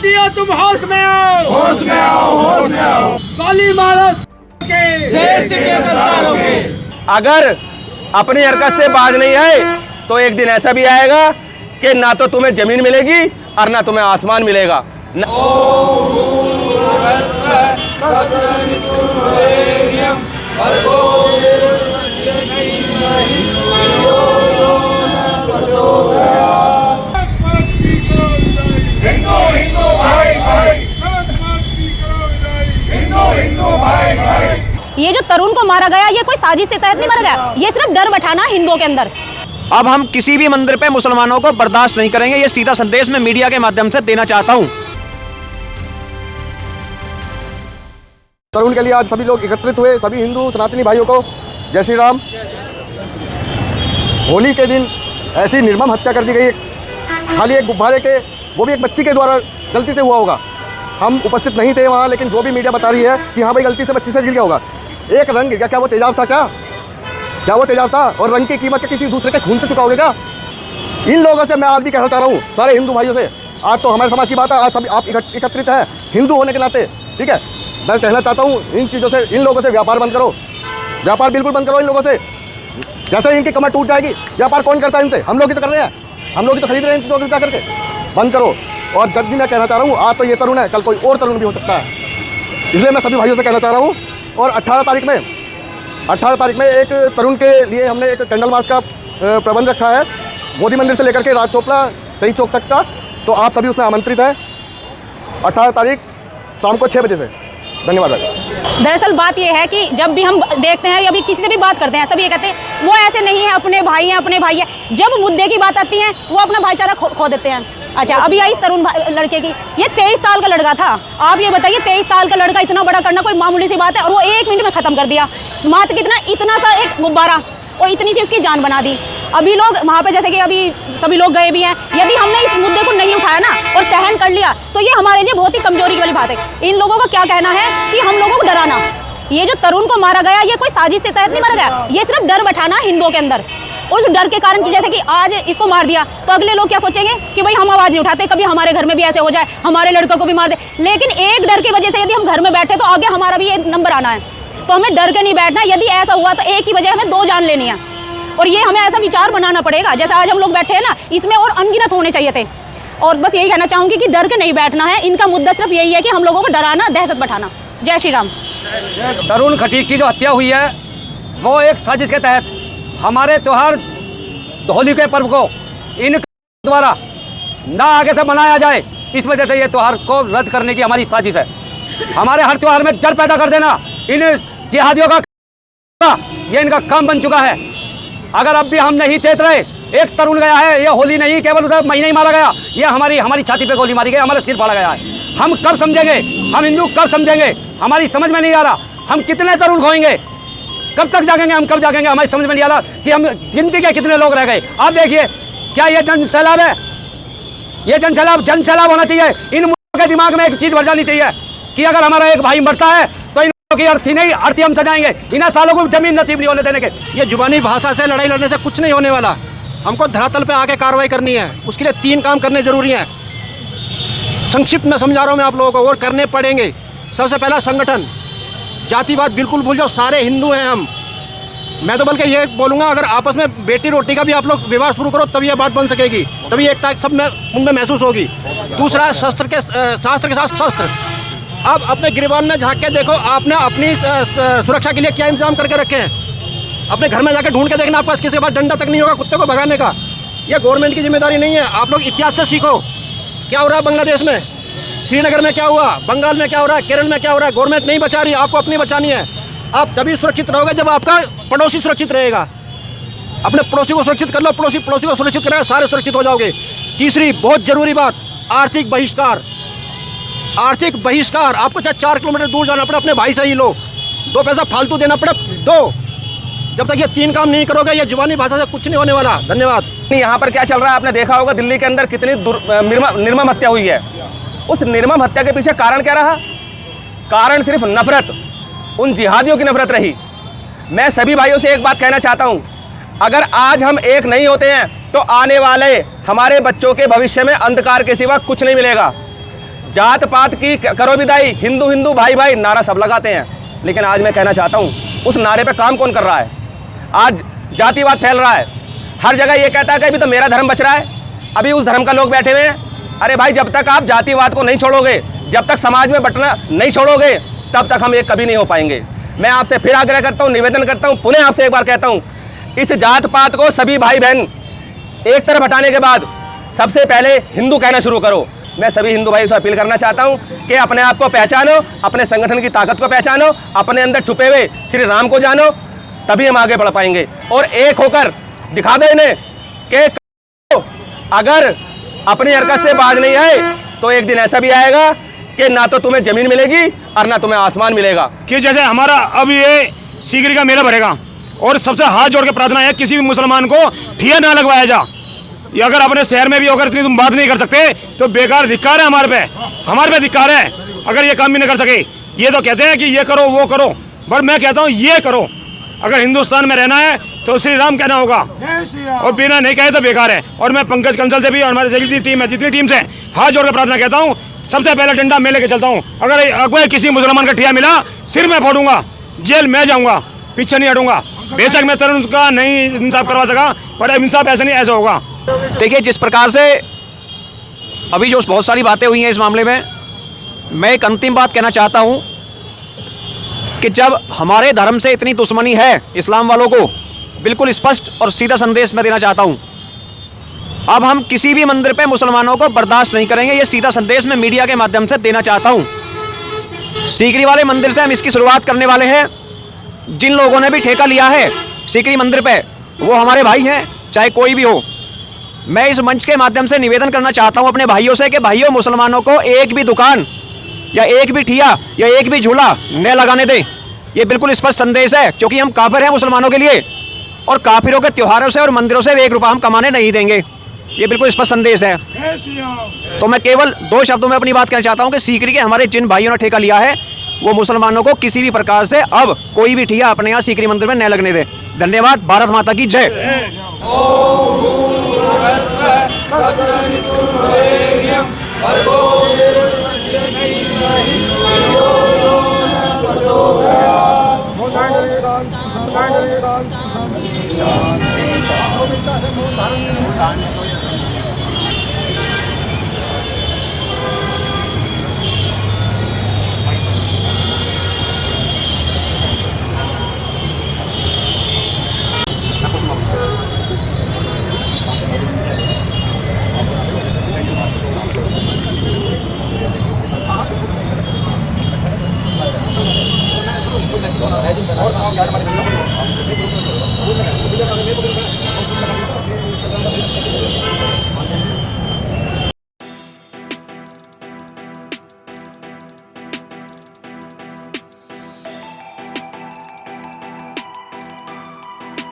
दिया तुम होश में आओ, होश में आओ, होश में आओ। गोली मारो के देश के गद्दारों के। अगर अपनी हरकत से बाज नहीं आए तो एक दिन ऐसा भी आएगा कि ना तो तुम्हें जमीन मिलेगी और ना तुम्हें आसमान मिलेगा। ये जो तरुण को मारा गया ये कोई साजिश के तहत नहीं मारा गया, ये सिर्फ डर बैठाना हिंदुओं के अंदर। अब हम किसी भी मंदिर पे मुसलमानों को बर्दाश्त नहीं करेंगे, ये सीधा संदेश मैं मीडिया के माध्यम से देना चाहता हूं। तरुण के लिए आज सभी लोग एकत्रित हुए, सभी हिंदू सनातनी भाइयों को जय श्री राम। होली के दिन ऐसी निर्मम हत्या कर दी गई, खाली एक गुब्बारे के, वो भी एक बच्ची के द्वारा गलती से हुआ होगा। हम उपस्थित नहीं थे वहाँ, लेकिन जो भी मीडिया बता रही है कि हाँ भाई गलती से बच्ची से गिर गया होगा। एक रंग क्या वो तेजाब था? क्या वो तेजाब था? और रंग की कीमत किसी दूसरे के खून से चुकाओगे क्या? इन लोगों से मैं आज भी कहना चाह रहा हूँ, सारे हिंदू भाइयों से, आज तो हमारे समाज की बात है, आज सभी आप एकत्रित हैं हिंदू होने के नाते, ठीक है। मैं कहना चाहता हूँ इन चीज़ों से, इन लोगों से व्यापार बंद करो, व्यापार बिल्कुल बंद करो इन लोगों से। जैसे इनकी कमर टूट जाएगी, व्यापार कौन करता है इनसे? हम लोग ही तो कर रहे हैं, हम लोग ही तो खरीद रहे हैं इनकी क्या करके। बंद करो। और जब भी मैं कहना चाह रहा हूँ, आज तो ये तरुण है, कल कोई और तरुण भी हो सकता है, इसलिए मैं सभी भाइयों से कहना चाह रहा हूँ। और 18 तारीख में एक तरुण के लिए हमने एक कैंडल मार्च का प्रबंध रखा है, मोदी मंदिर से लेकर के राज चोपड़ा शहीद चौक तक का, तो आप सभी उसमें आमंत्रित हैं 18 तारीख शाम को 6 बजे से। धन्यवाद। दरअसल बात यह है कि जब भी हम देखते हैं या भी किसी से भी बात करते हैं, सभी ये कहते हैं वो ऐसे नहीं है, अपने भाई हैं। जब मुद्दे की बात आती है वो अपना भाईचारा खो देते हैं। अच्छा, अभी आई इस तरुण लड़के की, ये 23 साल का लड़का था। आप ये बताइए 23 साल का लड़का इतना बड़ा करना कोई मामूली सी बात है? और वो 1 मिनट में ख़त्म कर दिया, मात्र कितना, इतना सा एक गुब्बारा, और इतनी सी उसकी जान बना दी। अभी लोग वहाँ पे, जैसे कि अभी सभी लोग गए भी हैं, यदि हमने इस मुद्दे को नहीं उठाया ना और सहन कर लिया तो ये हमारे लिए बहुत ही कमजोरी वाली बात है। इन लोगों का क्या कहना है कि हम लोगों को डराना, ये जो तरुण को मारा गया ये कोई साजिश के तहत नहीं मारा गया, ये सिर्फ डर बैठाना हिंदुओं के अंदर। उस डर के कारण कि जैसे कि आज इसको मार दिया तो अगले लोग क्या सोचेंगे कि भाई हम आवाज़ नहीं उठाते, कभी हमारे घर में भी ऐसे हो जाए, हमारे लड़कों को भी मार दे। लेकिन एक डर की वजह से यदि हम घर में बैठे तो आगे हमारा भी ये नंबर आना है, तो हमें डर के नहीं बैठना। यदि ऐसा हुआ तो एक की वजह हमें 2 जान लेनी है, और ये हमें ऐसा विचार बनाना पड़ेगा। जैसे आज हम लोग बैठे हैं ना, इसमें और अनगिनत होने चाहिए थे। और बस यही कहना चाहूँगी कि डर के नहीं बैठना है, इनका मुद्दा सिर्फ यही है कि हम लोगों को डराना, दहशत बैठाना। जय श्री राम। तरुण खटीक की जो हत्या हुई है वो एक साजिश के तहत हमारे त्यौहार होली के पर्व को इन द्वारा ना आगे से मनाया जाए, इस वजह से ये त्यौहार को रद्द करने की हमारी साजिश है। हमारे हर त्यौहार में डर पैदा कर देना इन जिहादियों का ये इनका काम बन चुका है। अगर अब भी हम नहीं चेत रहे, एक तरुण गया है, ये होली नहीं केवल उसे महीने ही मारा गया, ये हमारी छाती पे गोली मारी गई, हमारे सिर फाड़ा गया है। हम कब समझेंगे, हम हिंदू कब समझेंगे? हमारी समझ में नहीं आ रहा हम कितने तरुण खोएंगे, कब तक जागेंगे, हम कब जागेंगे? हमारी समझ में नहीं आ रहा कि हम गिनती के कितने लोग रह गए। आप देखिए, क्या ये जन सैलाब है? ये जन सैलाब होना चाहिए। इन मुल्कों के दिमाग में एक चीज़ भर जानी चाहिए कि अगर हमारा एक भाई मरता है तो इन की अर्थी नहीं, अर्थी हम सजाएंगे। इन सालों को जमीन नसीब नहीं होने देने के। ये जुबानी भाषा से लड़ाई लड़ने से कुछ नहीं होने वाला, हमको धरातल पे आके कार्रवाई करनी है। उसके लिए 3 काम करने जरूरी हैं। संक्षिप्त में समझा रहा हूँ मैं आप लोगों को, और करने पड़ेंगे। सबसे पहला संगठन, जातिवाद बिल्कुल भूल जाओ, सारे हिंदू हैं हम। मैं तो बल्कि ये बोलूँगा, अगर आपस में बेटी रोटी का भी आप लोग विवाद शुरू करो तभी ये बात बन सकेगी, तभी एकता सब में उनमें महसूस होगी। दूसरा, शास्त्र के साथ शस्त्र। अब अपने गिरबान में झाँक के देखो, आपने अपनी सुरक्षा के लिए क्या इंतजाम करके रखे हैं। अपने घर में जाकर ढूंढ के देखना, आपके पास किसी के पास डंडा तक नहीं होगा कुत्ते को भगाने का। यह गवर्नमेंट की जिम्मेदारी नहीं है। आप लोग इतिहास से सीखो, क्या हो रहा है बांग्लादेश में, श्रीनगर में क्या हुआ, बंगाल में क्या हो रहा है, केरल में क्या हो रहा है। गवर्नमेंट नहीं बचा रही, आपको अपनी बचानी है। आप तभी सुरक्षित रहोगे जब आपका पड़ोसी सुरक्षित रहेगा। अपने पड़ोसी को सुरक्षित कर लो, पड़ोसी को सुरक्षित करेगा, सारे सुरक्षित हो जाओगे। तीसरी बहुत जरूरी बात, आर्थिक बहिष्कार। आपको चाहे 4 किलोमीटर दूर जाना पड़े, अपने भाई से ही लो, 2 पैसा फालतू देना पड़े दो। जब तक ये 3 काम नहीं करोगे, ये जुबानी भाषा से कुछ नहीं होने वाला। धन्यवाद। यहाँ पर क्या चल रहा है आपने देखा होगा, दिल्ली के अंदर कितनी निर्मम हत्या हुई है। उस निर्मम हत्या के पीछे कारण क्या रहा? कारण सिर्फ नफरत, उन जिहादियों की नफरत रही। मैं सभी भाइयों से एक बात कहना चाहता हूं, अगर आज हम एक नहीं होते हैं तो आने वाले हमारे बच्चों के भविष्य में अंधकार के सिवा कुछ नहीं मिलेगा। जात पात की करो विदाई, हिंदू हिंदू भाई भाई नारा सब लगाते हैं, लेकिन आज मैं कहना चाहता हूँ उस नारे पे काम कौन कर रहा है? आज जातिवाद फैल रहा है, हर जगह ये कहता है कि अभी तो मेरा धर्म बच रहा है, अभी उस धर्म का लोग बैठे हुए हैं। अरे भाई, जब तक आप जातिवाद को नहीं छोड़ोगे, जब तक समाज में बंटना नहीं छोड़ोगे, तब तक हम एक कभी नहीं हो पाएंगे। मैं आपसे फिर आग्रह करता हूँ, निवेदन करता हूँ, पुनः आपसे एक बार कहता हूँ, इस जात पात को सभी भाई बहन एक तरफ हटाने के बाद सबसे पहले हिंदू कहना शुरू करो। मैं सभी हिंदू भाइयों से अपील करना चाहता हूं कि अपने आप को पहचानो, अपने संगठन की ताकत को पहचानो, अपने अंदर छुपे हुए श्री राम को जानो, तभी हम आगे बढ़ पाएंगे। और एक होकर दिखा दो इन्हें कि अगर अपनी हरकत से बाज नहीं आए तो एक दिन ऐसा भी आएगा कि ना तो तुम्हें जमीन मिलेगी और ना तुम्हें आसमान मिलेगा। कि जैसे हमारा अब ये सीगरी का मेला भरेगा और सबसे हाथ जोड़ के प्रार्थना है किसी भी मुसलमान को ठिया ना लगवाया जा। ये अगर अपने शहर में भी अगर इतनी तुम बात नहीं कर सकते तो बेकार धिक्कार है हमारे पे धिक्कार है अगर ये काम भी नहीं कर सके। ये तो कहते हैं कि ये करो वो करो, बट मैं कहता हूँ ये करो। अगर हिंदुस्तान में रहना है तो श्री राम कहना होगा और बिना नहीं कहे तो बेकार है। और मैं पंकज कंसल से भी और हमारी जितनी टीम है, जितनी टीम से हाथ जोड़ के प्रार्थना कहता हूँ, सबसे पहले डंडा मैं लेके चलता हूँ। अगर किसी मुसलमान का ठिया मिला सिर में फोड़ूंगा, जेल में जाऊंगा, पीछे नहीं हटूंगा। बेशक मैं तरुण का नहीं इंसाफ करवा सका, पर अब इंसाफ ऐसे नहीं ऐसा होगा। देखिए, जिस प्रकार से अभी जो बहुत सारी बातें हुई हैं इस मामले में, मैं एक अंतिम बात कहना चाहता हूं कि जब हमारे धर्म से इतनी दुश्मनी है इस्लाम वालों को, बिल्कुल स्पष्ट और सीधा संदेश मैं देना चाहता हूं, अब हम किसी भी मंदिर पे मुसलमानों को बर्दाश्त नहीं करेंगे। ये सीधा संदेश मैं मीडिया के माध्यम से देना चाहता हूं। सीकरी वाले मंदिर से हम इसकी शुरुआत करने वाले हैं। जिन लोगों ने भी ठेका लिया है सीकरी मंदिर पे, वो हमारे भाई हैं, चाहे कोई भी हो। मैं इस मंच के माध्यम से निवेदन करना चाहता हूं अपने भाइयों से कि भाइयों, मुसलमानों को एक भी दुकान या एक भी ठिया या एक भी झूला न लगाने दें। ये बिल्कुल स्पष्ट संदेश है, क्योंकि हम काफिर हैं मुसलमानों के लिए, और काफिरों के त्योहारों से और मंदिरों से 1 रुपया हम कमाने नहीं देंगे। ये बिल्कुल स्पष्ट संदेश है। तो मैं केवल 2 शब्दों में अपनी बात कहना चाहता हूं कि सीकरी के हमारे जिन भाइयों ने ठेका लिया है, वो मुसलमानों को किसी भी प्रकार से अब कोई भी ठिया अपने यहाँ सीकरी मंदिर में न लगने दे। धन्यवाद। भारत माता की जय।